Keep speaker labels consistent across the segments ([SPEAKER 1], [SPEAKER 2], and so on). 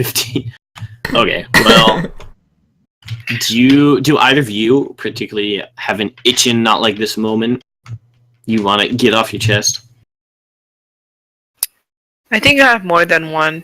[SPEAKER 1] 15. Okay, well, do either of you particularly have an itching not like this moment you want to get off your chest?
[SPEAKER 2] I think I have more than one.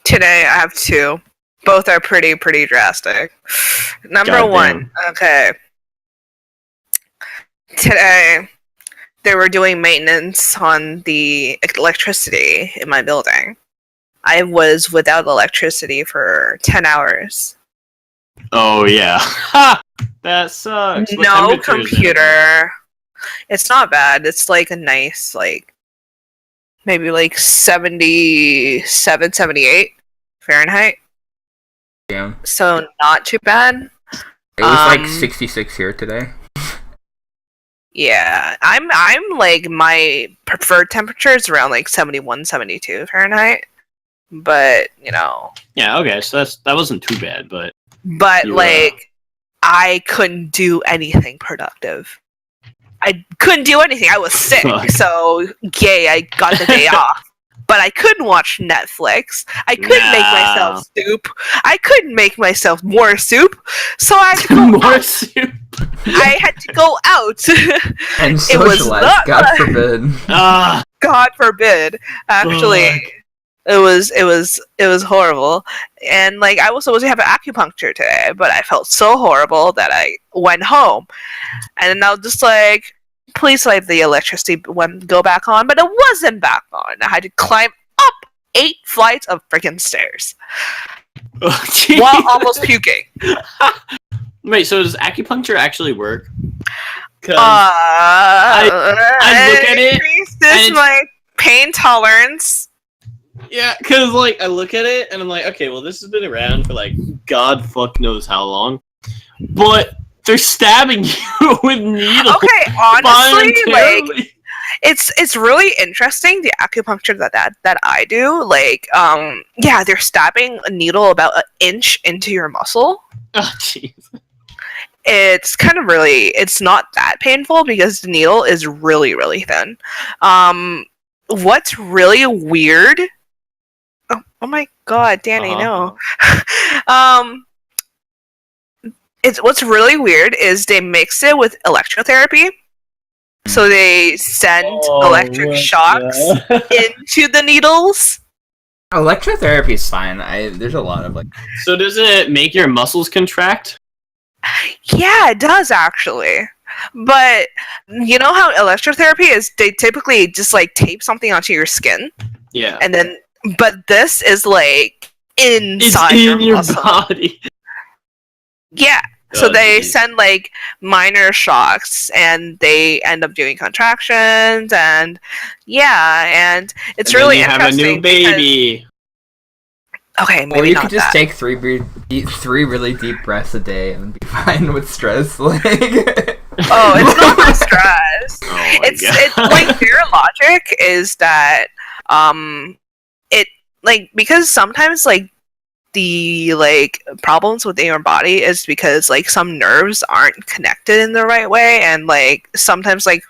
[SPEAKER 2] Today I have two. Both are pretty drastic. Number
[SPEAKER 1] Goddamn.
[SPEAKER 2] one, okay. Today, they were doing maintenance on the electricity in my building. I was without electricity for 10 hours.
[SPEAKER 1] Oh, yeah. Ha! That sucks. What
[SPEAKER 2] No
[SPEAKER 1] temperature is it?
[SPEAKER 2] computer. It's not bad. It's like a nice, like, maybe like 77, 78 Fahrenheit.
[SPEAKER 3] Damn.
[SPEAKER 2] So not too bad.
[SPEAKER 3] It was like 66 here today.
[SPEAKER 2] Yeah, I'm like, my preferred temperature is around like 71, 72 Fahrenheit. But, you know.
[SPEAKER 1] Yeah, okay, so that wasn't too bad, but
[SPEAKER 2] like, I couldn't do anything productive. I couldn't do anything. I was sick, so yay, I got the day off. But I couldn't watch Netflix. I couldn't make myself soup. I couldn't make myself more soup. So I had to go
[SPEAKER 1] more
[SPEAKER 2] out.
[SPEAKER 1] soup.
[SPEAKER 2] I had to go out.
[SPEAKER 3] And
[SPEAKER 2] It was
[SPEAKER 3] socialize,
[SPEAKER 2] not-
[SPEAKER 3] God forbid.
[SPEAKER 2] God forbid. Actually, it was horrible. And like, I was supposed to have an acupuncture today, but I felt so horrible that I went home. And then I was just like, please let the electricity go back on, but it wasn't back on. I had to climb up 8 flights of freaking stairs while almost puking.
[SPEAKER 1] Wait, so does acupuncture actually work?
[SPEAKER 2] I
[SPEAKER 1] look at it,
[SPEAKER 2] increases my pain tolerance.
[SPEAKER 1] Yeah, because like I look at it and I'm like, okay, well this has been around for like God fuck knows how long, but they're stabbing you with needles.
[SPEAKER 2] Okay, honestly, like, it's really interesting, the acupuncture that I do. Like, yeah, they're stabbing a needle about 1 inch into your muscle.
[SPEAKER 1] Oh jeez.
[SPEAKER 2] It's kind of it's not that painful because the needle is really thin. What's really weird? Oh my god, Danny, no. What's really weird is they mix it with electrotherapy. So they send electric shocks into the needles.
[SPEAKER 3] Electrotherapy is fine. There's a lot of like.
[SPEAKER 1] So does it make your muscles contract?
[SPEAKER 2] Yeah, it does actually. But you know how electrotherapy is? They typically just like tape something onto your skin.
[SPEAKER 1] Yeah.
[SPEAKER 2] And then, but this is like inside your muscle.
[SPEAKER 1] Body.
[SPEAKER 2] Yeah. So they send like minor shocks, and they end up doing contractions, and yeah, and it's really
[SPEAKER 1] interesting. Have a new baby.
[SPEAKER 2] Okay, maybe
[SPEAKER 3] or you
[SPEAKER 2] not
[SPEAKER 3] could just
[SPEAKER 2] that.
[SPEAKER 3] take 3 really deep breaths a day and be fine with stress. Like,
[SPEAKER 2] oh, it's not my stress. It's like, their logic is that it, like, because sometimes like the like problems within your body is because like some nerves aren't connected in the right way, and like sometimes like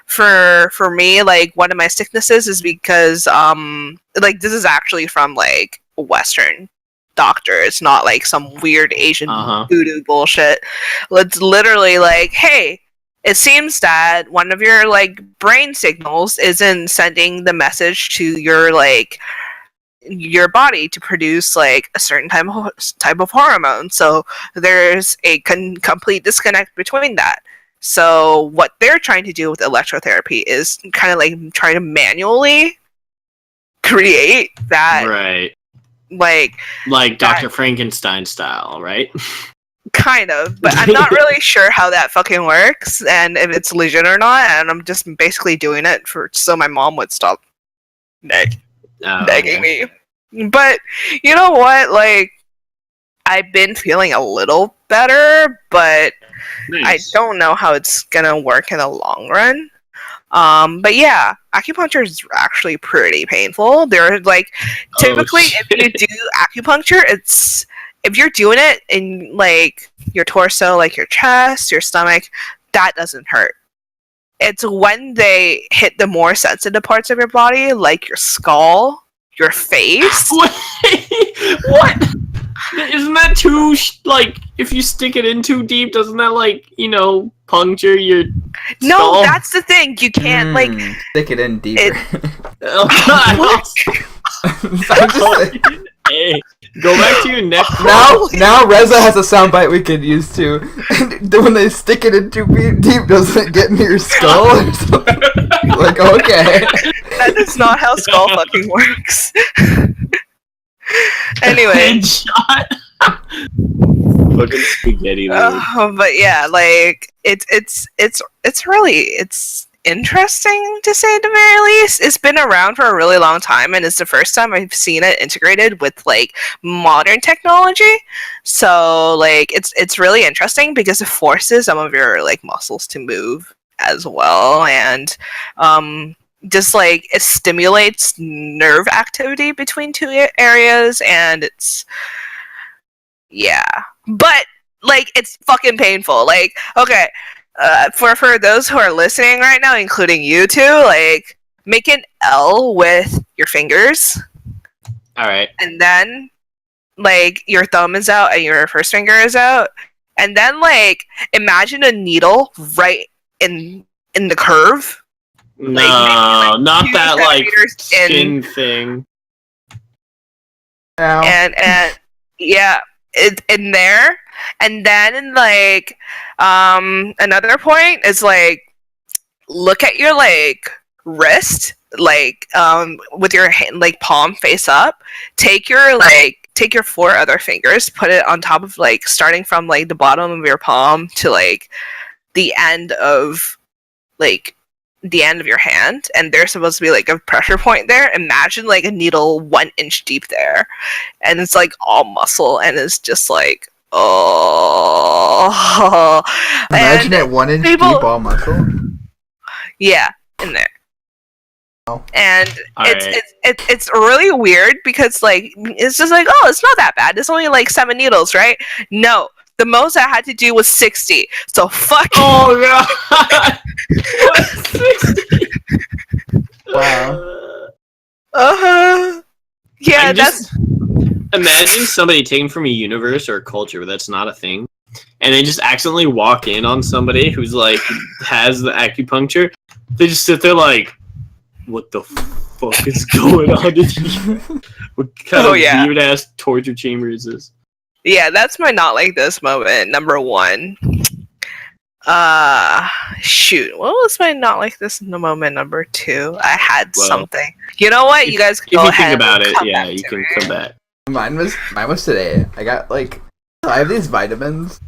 [SPEAKER 2] for me, like one of my sicknesses is because like this is actually from like a Western doctor. It's not like some weird Asian voodoo bullshit. It's literally like, hey, it seems that one of your like brain signals isn't sending the message to your body to produce like a certain type of hormone. So there's a complete disconnect between that. So what they're trying to do with electrotherapy is kind of like trying to manually create that,
[SPEAKER 1] right? Like Dr. Frankenstein style, right?
[SPEAKER 2] Kind of, but I'm not really sure how that fucking works and if it's legit or not. And I'm just basically doing it so my mom would stop begging me. But you know what? Like, I've been feeling a little better, but nice. I don't know how it's gonna work in the long run. But yeah, acupuncture is actually pretty painful. They're like, typically if you do acupuncture, it's if you're doing it in like your torso, like your chest, your stomach, that doesn't hurt. It's when they hit the more sensitive parts of your body, like your skull, your face.
[SPEAKER 1] Wait, what? Isn't that too like? If you stick it in too deep, doesn't that like puncture your?
[SPEAKER 2] No,
[SPEAKER 1] skull?
[SPEAKER 2] that's the thing. You can't like
[SPEAKER 3] stick it in deeper.
[SPEAKER 1] Oh God! Hey, go back to your neck.
[SPEAKER 3] Now Reza has a soundbite we could use too. When they stick it in too deep, doesn't it get in your skull or something? Like, okay.
[SPEAKER 2] That is not how skull fucking works. Anyway.
[SPEAKER 1] Headshot. Fucking spaghetti.
[SPEAKER 2] But yeah, like it's really interesting to say the very least. It's been around for a really long time, and it's the first time I've seen it integrated with like modern technology. So like it's really interesting because it forces some of your like muscles to move as well, and just like it stimulates nerve activity between two areas, and it's but like it's fucking painful. Like, okay, for those who are listening right now, including you two, like make an L with your fingers.
[SPEAKER 1] All right.
[SPEAKER 2] And then like your thumb is out and your first finger is out, and then like imagine a needle right in the curve.
[SPEAKER 1] No,
[SPEAKER 2] like,
[SPEAKER 1] not that like skin thing.
[SPEAKER 3] Ow.
[SPEAKER 2] And yeah, it's in there. And then like another point is like look at your like wrist, like with your hand, like palm face up. Take your 4 other fingers, put it on top of like starting from like the bottom of your palm to like the end of your hand, and there's supposed to be like a pressure point there. Imagine like a needle 1 inch deep there, and it's like all muscle, and it's just like
[SPEAKER 3] Imagine it 1 inch deep all muscle.
[SPEAKER 2] Yeah, in there.
[SPEAKER 3] Oh.
[SPEAKER 2] And it's really weird because like it's just like, oh, it's not that bad. It's only like 7 needles, right? No. The most I had to do was 60. So fuck.
[SPEAKER 1] Oh god. What 60?
[SPEAKER 3] Wow.
[SPEAKER 2] Yeah,
[SPEAKER 1] that's. Imagine somebody taken from a universe or a culture where that's not a thing, and they just accidentally walk in on somebody who's like has the acupuncture. They just sit there like, what the fuck is going on in here? What kind of weird ass torture chamber is this?
[SPEAKER 2] Yeah, that's my not like this moment, number 1. Shoot. What was my not like this moment number 2? I had something. You know what? You guys go
[SPEAKER 1] ahead. If you think about it,
[SPEAKER 2] yeah,
[SPEAKER 1] you can come back.
[SPEAKER 3] Mine was today. I got like I have these vitamins.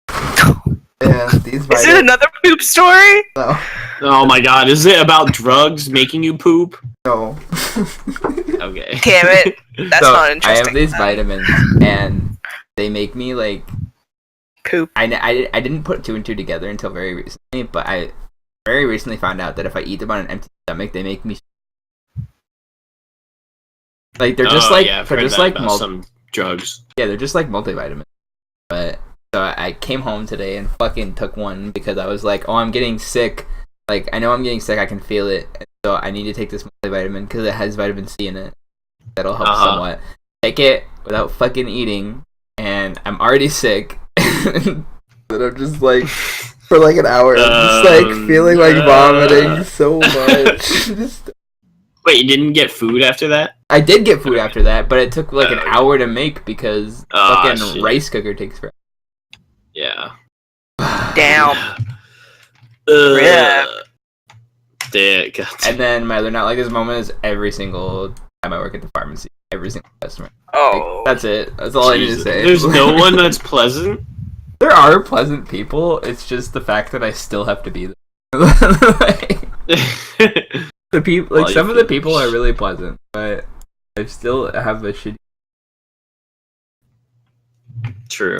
[SPEAKER 3] And these vitamins.
[SPEAKER 2] Is it another poop story?
[SPEAKER 3] No.
[SPEAKER 1] Oh my god, is it about drugs making you poop?
[SPEAKER 3] No.
[SPEAKER 1] Okay.
[SPEAKER 2] Damn it. That's not interesting.
[SPEAKER 3] I have these vitamins, and they make me like
[SPEAKER 2] poop.
[SPEAKER 3] I didn't put 2 and 2 together until very recently, but I very recently found out that if I eat them on an empty stomach, they make me like they're just like
[SPEAKER 1] some drugs.
[SPEAKER 3] Yeah, they're just like multivitamins. But so I came home today and fucking took one because I was like, oh, I'm getting sick. Like I know I'm getting sick. I can feel it. So I need to take this multivitamin because it has vitamin C in it. That'll help somewhat. Take it without fucking eating, and I'm already sick. And I'm just like for like an hour, I'm just like feeling like vomiting so much.
[SPEAKER 1] Wait, you didn't get food after that?
[SPEAKER 3] I did get food after that, but it took like an hour to make because fucking rice cooker takes forever.
[SPEAKER 1] Yeah.
[SPEAKER 2] Damn.
[SPEAKER 1] Yeah.
[SPEAKER 3] And then my other not like this moment is every single time I work at the pharmacy. Every single customer.
[SPEAKER 2] Oh.
[SPEAKER 3] Like, that's it. That's all I need to say.
[SPEAKER 1] There's no one that's pleasant?
[SPEAKER 3] There are pleasant people. It's just the fact that I still have to be there. The people, like some of the people are really pleasant, but I still have a shitty.
[SPEAKER 1] True.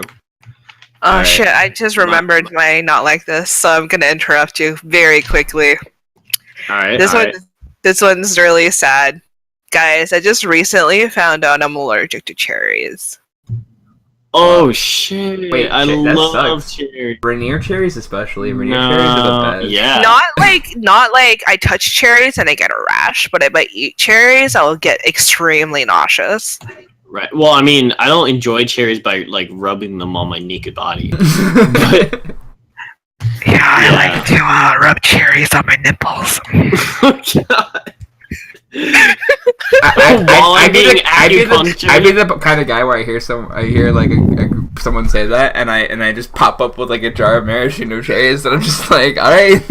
[SPEAKER 2] Oh right. Shit! I just remembered my not like this, so I'm gonna interrupt you very quickly.
[SPEAKER 1] All right.
[SPEAKER 2] This one's really sad, guys. I just recently found out I'm allergic to cherries.
[SPEAKER 1] Oh shit!
[SPEAKER 3] Wait,
[SPEAKER 1] I
[SPEAKER 3] that
[SPEAKER 1] love
[SPEAKER 3] sucks.
[SPEAKER 1] cherries.
[SPEAKER 3] Rainier cherries, especially. Rainier cherries are the best.
[SPEAKER 1] Yeah.
[SPEAKER 2] Not like I touch cherries and I get a rash, but if I eat cherries, I'll get extremely nauseous.
[SPEAKER 1] Right. Well, I mean, I don't enjoy cherries by like rubbing them on my naked body. But
[SPEAKER 2] Yeah, I like to rub cherries on my nipples.
[SPEAKER 3] I'd be the kind of guy where I hear someone say that, and I just pop up with like a jar of maraschino cherries, and I'm just like, all right,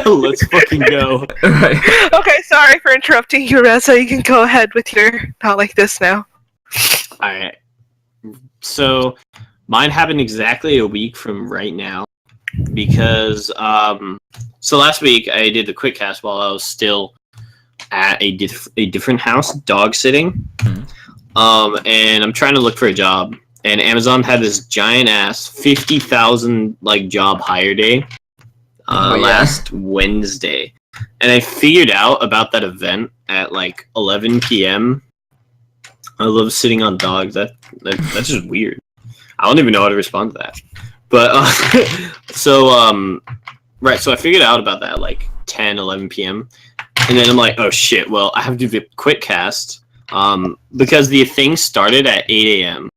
[SPEAKER 1] let's fucking go.
[SPEAKER 3] Right.
[SPEAKER 2] Okay, sorry for interrupting you, Reza. You can go ahead with your not like this now.
[SPEAKER 1] All right. So mine happened exactly a week from right now, because so last week I did the quick cast while I was still at a different house dog sitting. And I'm trying to look for a job, and Amazon had this giant ass 50,000 like job hire day last Wednesday, and I figured out about that event at like 11 p.m. I love sitting on dogs. That's just weird. I don't even know how to respond to that. But so I figured out about that like 10, 11 p.m. And then I'm like, oh shit, well, I have to do the quick cast because the thing started at 8 a.m.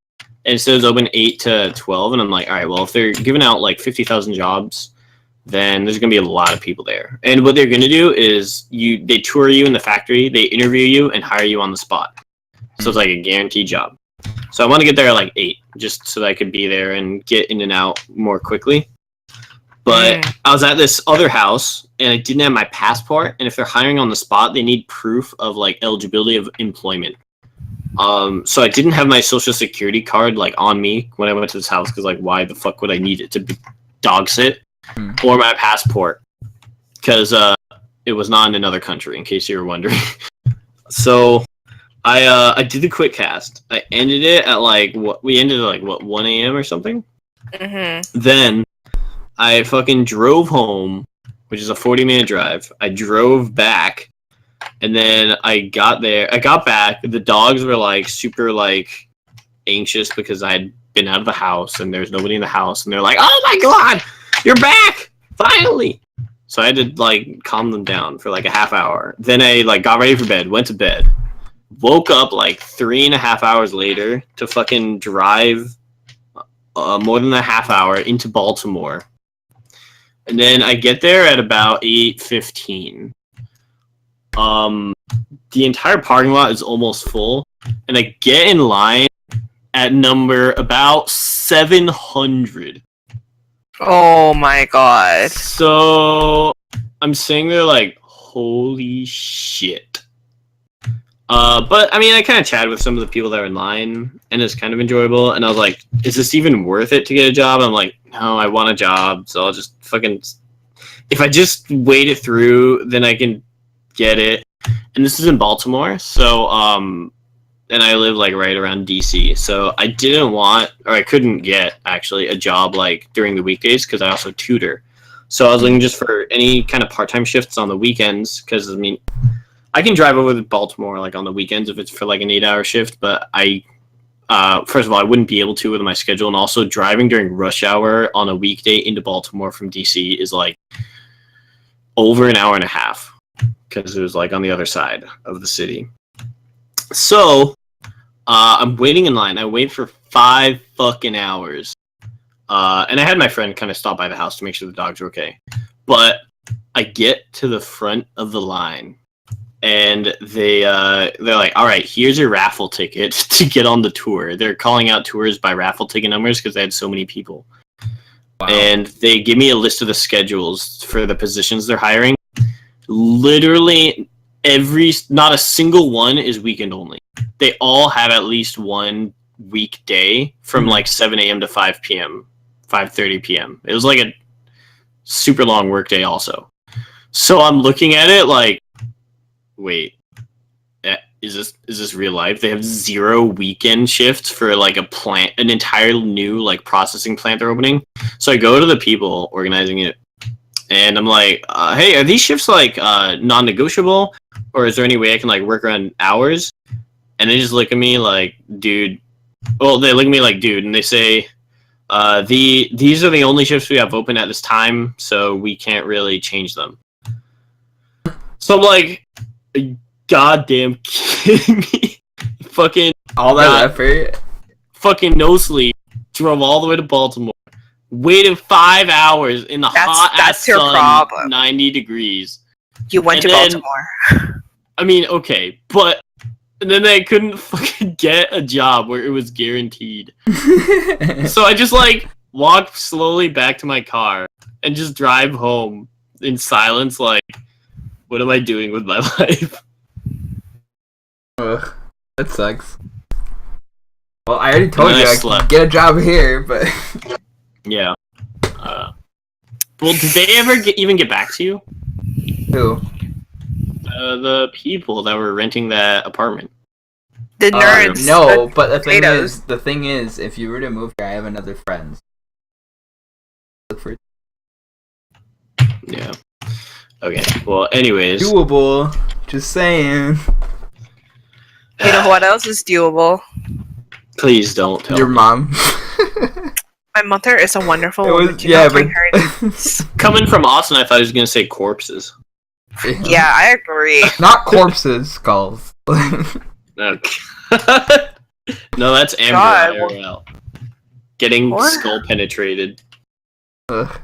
[SPEAKER 1] and so it was open 8 to 12. And I'm like, all right, well, if they're giving out like 50,000 jobs, then there's going to be a lot of people there. And what they're going to do is they tour you in the factory, they interview you, and hire you on the spot. So it's like a guaranteed job. So I want to get there at like 8, just so that I could be there and get in and out more quickly. But I was at this other house, and I didn't have my passport. And if they're hiring on the spot, they need proof of like eligibility of employment. So I didn't have my social security card like on me when I went to this house, because like, why the fuck would I need it to be dog sit, or my passport? Because it was not in another country, in case you were wondering. So I did the quick cast. I ended it at like 1 a.m. or something. Then I fucking drove home, which is a 40-minute drive. I drove back, and then I got back. The dogs were like super like anxious because I had been out of the house and there's nobody in the house, and they're like, "Oh my god, you're back finally!" So I had to like calm them down for like a half hour. Then I like got ready for bed, went to bed, woke up like 3.5 hours later to fucking drive more than a half hour into Baltimore. And then I get there at about 8:15. The entire parking lot is almost full, and I get in line at number about 700.
[SPEAKER 2] Oh my god.
[SPEAKER 1] So I'm sitting there like, holy shit. But I mean, I kind of chatted with some of the people that were in line, and it's kind of enjoyable. And I was like, is this even worth it to get a job? I'm like, no, I want a job, so I'll just fucking, if I just wait it through, then I can get it. And this is in Baltimore, so and I live like right around DC, so I couldn't get actually a job like during the weekdays, because I also tutor. So I was looking just for any kind of part-time shifts on the weekends, because I mean, I can drive over to Baltimore like on the weekends if it's for like an 8-hour shift, but first of all, I wouldn't be able to with my schedule, and also driving during rush hour on a weekday into Baltimore from DC is like over an hour and a half, because it was like on the other side of the city. So I'm waiting in line. I wait for 5 fucking hours, and I had my friend kind of stop by the house to make sure the dogs were okay. But I get to the front of the line, and they're like, all right, here's your raffle ticket to get on the tour. They're calling out tours by raffle ticket numbers because they had so many people. Wow. And they give me a list of the schedules for the positions they're hiring. Literally not a single one is weekend only. They all have at least one weekday from like 7 a.m. to 5 p.m., 5:30 p.m. It was like a super long work day also. So I'm looking at it like, wait, is this real life? They have 0 weekend shifts for like an entire new like processing plant they're opening. So I go to the people organizing it, and I'm like, hey, are these shifts like non-negotiable, or is there any way I can like work around hours? And they just look at me like, dude, well, they look at me like, dude, and they say, these are the only shifts we have open at this time, so we can't really change them. So I'm like, are you goddamn kidding me? Fucking
[SPEAKER 3] all that effort.
[SPEAKER 1] Fucking no sleep. Drove all the way to Baltimore. Waited 5 hours in the hot ass
[SPEAKER 2] your
[SPEAKER 1] sun,
[SPEAKER 2] problem.
[SPEAKER 1] 90 degrees.
[SPEAKER 2] You went to Baltimore.
[SPEAKER 1] I mean, okay, but then I couldn't fucking get a job where it was guaranteed. So I just like walk slowly back to my car and just drive home in silence. Like, what am I doing with my life?
[SPEAKER 3] Ugh, that sucks. Well, I already told
[SPEAKER 1] And
[SPEAKER 3] you
[SPEAKER 1] I
[SPEAKER 3] I
[SPEAKER 1] slept.
[SPEAKER 3] can get a job here, but
[SPEAKER 1] Yeah. Well, did they ever even get back to you?
[SPEAKER 3] who?
[SPEAKER 1] The people that were renting that apartment.
[SPEAKER 2] The nerds.
[SPEAKER 3] No,
[SPEAKER 2] the
[SPEAKER 3] but
[SPEAKER 2] potatoes.
[SPEAKER 3] the thing is, if you were to move here, I have another friend. Look for
[SPEAKER 1] Yeah. Okay. Well, anyways.
[SPEAKER 3] doable. Just saying.
[SPEAKER 2] You know what else is doable?
[SPEAKER 1] Please don't tell
[SPEAKER 3] Your
[SPEAKER 1] me.
[SPEAKER 3] mom.
[SPEAKER 2] My mother is a wonderful
[SPEAKER 3] It
[SPEAKER 2] woman.
[SPEAKER 3] was
[SPEAKER 2] Do
[SPEAKER 3] yeah,
[SPEAKER 2] not bring
[SPEAKER 3] but
[SPEAKER 2] her in.
[SPEAKER 1] Coming from Austin, I thought he was gonna say corpses.
[SPEAKER 2] Yeah, I agree.
[SPEAKER 3] Not corpses, skulls.
[SPEAKER 1] Okay. No, that's Amber
[SPEAKER 2] God,
[SPEAKER 1] IRL. Getting
[SPEAKER 2] what?
[SPEAKER 1] skull penetrated.
[SPEAKER 3] Ugh.